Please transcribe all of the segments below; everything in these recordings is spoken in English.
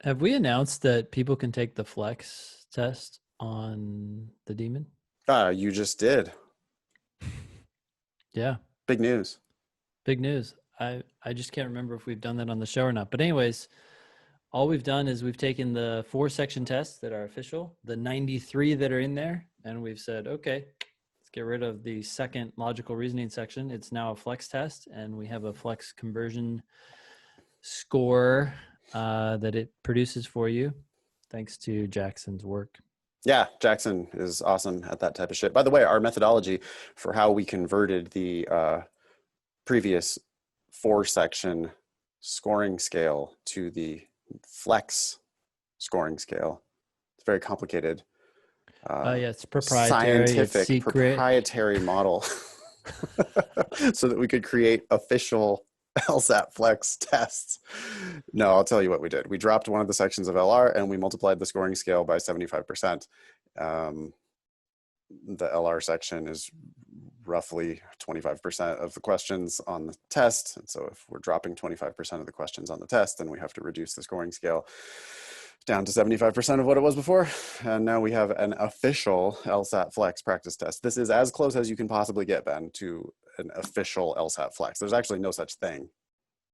Have we announced that people can take the Flex test on the Demon? You just did. Yeah, Big news. big news. I just can't remember if we've done that on the show or not. But anyways, all we've done is we've taken the 4-section tests that are official, the 93 that are in there, and we've said, okay, let's get rid of the second logical reasoning section. It's now a Flex test, and we have a Flex conversion score that it produces for you, thanks to Jackson's work. Yeah, Jackson is awesome at that type of shit. By the way, our methodology for how we converted the previous 4-section scoring scale to the Flex scoring scale. It's very complicated. Yeah, it's proprietary, it's Scientific secret. proprietary model so that we could create official LSAT-Flex tests. No, I'll tell you what we did. We dropped one of the sections of LR and we multiplied the scoring scale by 75%. The LR section is roughly 25% of the questions on the test. And so if we're dropping 25% of the questions on the test, then we have to reduce the scoring scale down to 75% of what it was before. And now we have an official LSAT-Flex practice test. This is as close as you can possibly get, Ben, to an official LSAT-Flex. There's actually no such thing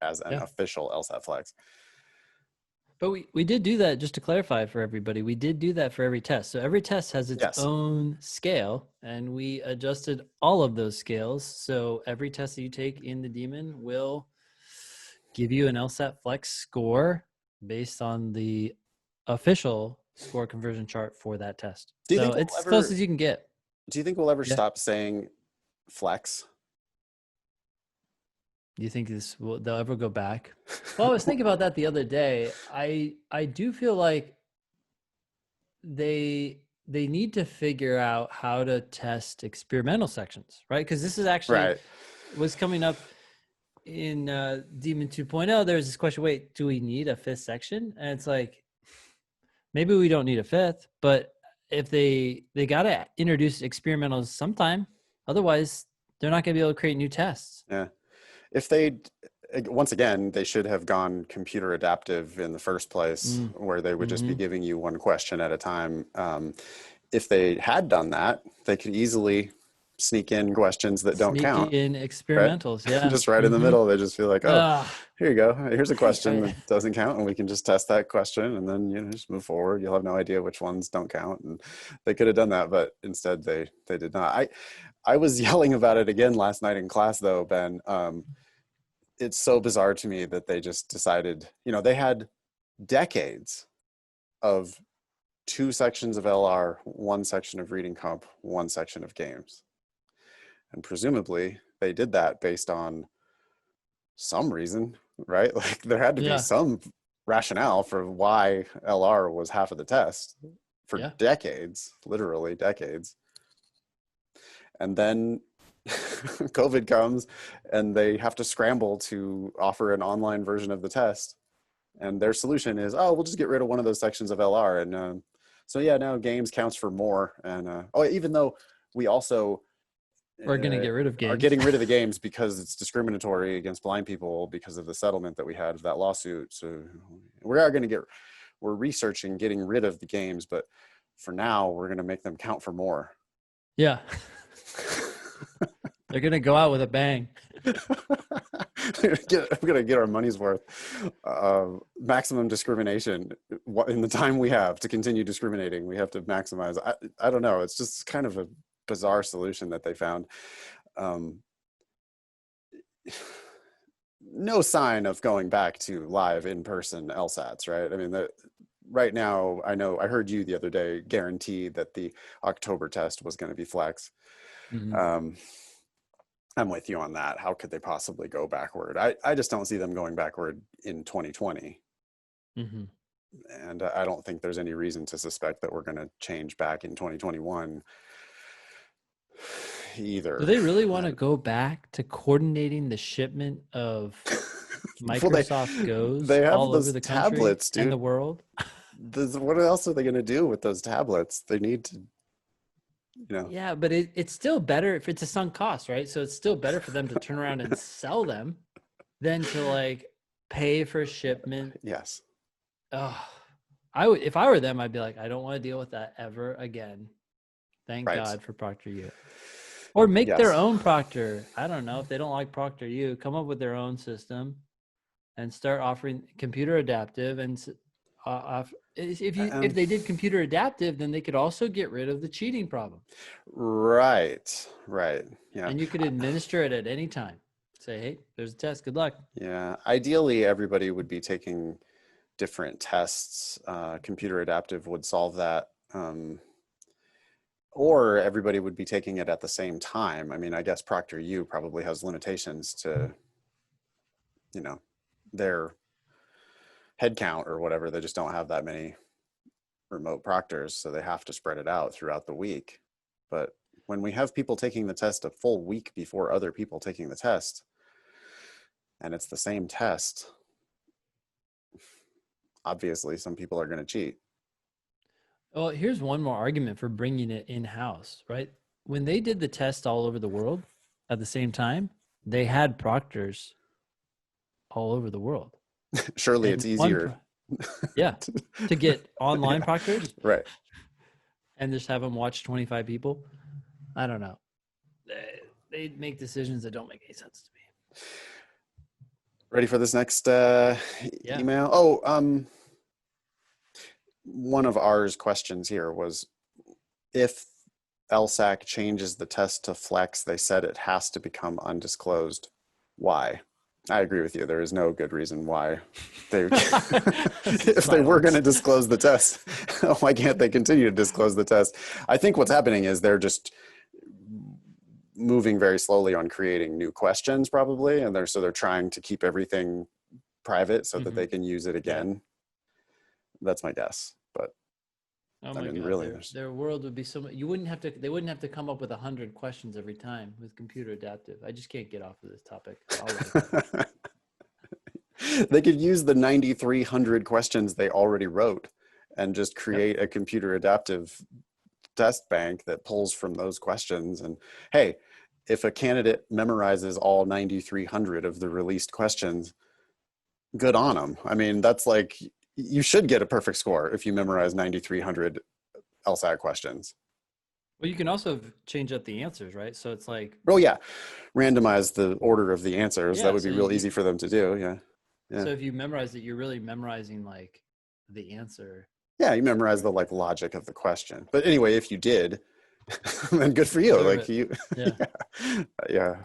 as an official LSAT-Flex. But we did do that, just to clarify for everybody, we did do that for every test. So every test has its own scale, and we adjusted all of those scales. So every test that you take in the Demon will give you an LSAT-Flex score based on the official score conversion chart for that test. So it's as close as you can get. Do you think we'll ever stop saying flex? Do you think they'll ever go back? Well, I was thinking about that the other day. I do feel like they need to figure out how to test experimental sections, right? Because this is actually was coming up in Demon 2.0. There's this question: wait, do we need a 5th section? And it's like, maybe we don't need a 5th, but if they got to introduce experimentals sometime, otherwise they're not going to be able to create new tests. Yeah. If they, once again, they should have gone computer adaptive in the first place, where they would just be giving you one question at a time. If they had done that, they could easily sneak in questions that don't count. In experimentals, right? Just right in the middle. They just feel like, oh, here you go. Here's a question that doesn't count, and we can just test that question, and then just move forward. You'll have no idea which ones don't count, and they could have done that, but instead they did not. I was yelling about it again last night in class, though, Ben. It's so bizarre to me that they just decided, they had decades of 2 sections of LR, 1 section of reading comp, 1 section of games. And presumably they did that based on some reason, right? Like there had to be some rationale for why LR was half of the test for decades, literally decades. And then COVID comes and they have to scramble to offer an online version of the test. And their solution is, we'll just get rid of one of those sections of LR. And so, now games counts for more. And even though we also we're going to get rid of games. Are getting rid of the games because it's discriminatory against blind people because of the settlement that we had of that lawsuit. So we're researching getting rid of the games, but for now we're going to make them count for more. Yeah. They're going to go out with a bang. We're going to get our money's worth. Maximum discrimination in the time we have to continue discriminating. We have to maximize. I don't know. It's just kind of a bizarre solution that they found. No sign of going back to live in-person LSATs, right? I mean, right now, I heard you the other day guarantee that the October test was going to be Flex. I'm with you on that. How could they possibly go backward? I just don't see them going backward in 2020. And I don't think there's any reason to suspect that we're going to change back in 2021 either. Do they really want to go back to coordinating the shipment of Microsoft Goes all over the country tablets, dude, and the world? What else are they going to do with those tablets? They need to, Yeah, but it's still better if it's a sunk cost, right? So it's still better for them to turn around and sell them than to pay for shipment. Yes. Oh, if I were them, I'd be like, I don't want to deal with that ever again. Thank Right. God for ProctorU. Or make Yes. their own Proctor. I don't know. If they don't like ProctorU, come up with their own system and start offering computer adaptive. And if they did computer adaptive, then they could also get rid of the cheating problem. Right. Yeah. And you could administer it at any time. Say, hey, there's a test. Good luck. Yeah. Ideally, everybody would be taking different tests. Computer adaptive would solve that. Or everybody would be taking it at the same time. I mean, I guess ProctorU probably has limitations to, their head count or whatever. They just don't have that many remote proctors, so they have to spread it out throughout the week. But when we have people taking the test a full week before other people taking the test, and it's the same test, obviously some people are going to cheat. Well, here's one more argument for bringing it in-house, right? When they did the test all over the world at the same time, they had proctors all over the world. Surely it's easier. To get online proctors. Right. And just have them watch 25 people. I don't know. They make decisions that don't make any sense to me. Ready for this next email? Oh, one of ours questions here was, if LSAC changes the test to Flex, they said it has to become undisclosed. Why? I agree with you. There is no good reason why they, if they were going to disclose the test, why can't they continue to disclose the test? I think what's happening is they're just moving very slowly on creating new questions, probably, and they're trying to keep everything private so that they can use it again. Yeah. That's my guess, but I mean, God, really, their world would be so much. They wouldn't have to come up with 100 questions every time with computer adaptive. I just can't get off of this topic. They could use the 9,300 questions they already wrote and just create a computer adaptive test bank that pulls from those questions. And hey, if a candidate memorizes all 9,300 of the released questions, good on them. I mean, that's like, you should get a perfect score if you memorize 9,300 LSAT questions. Well, you can also change up the answers, right? So it's like, oh yeah, randomize the order of the answers. That would be real easy for them to do. Yeah. So if you memorize it, you're really memorizing like the answer. Yeah, you memorize the like logic of the question. But anyway, if you did, then good for you. Like you, yeah.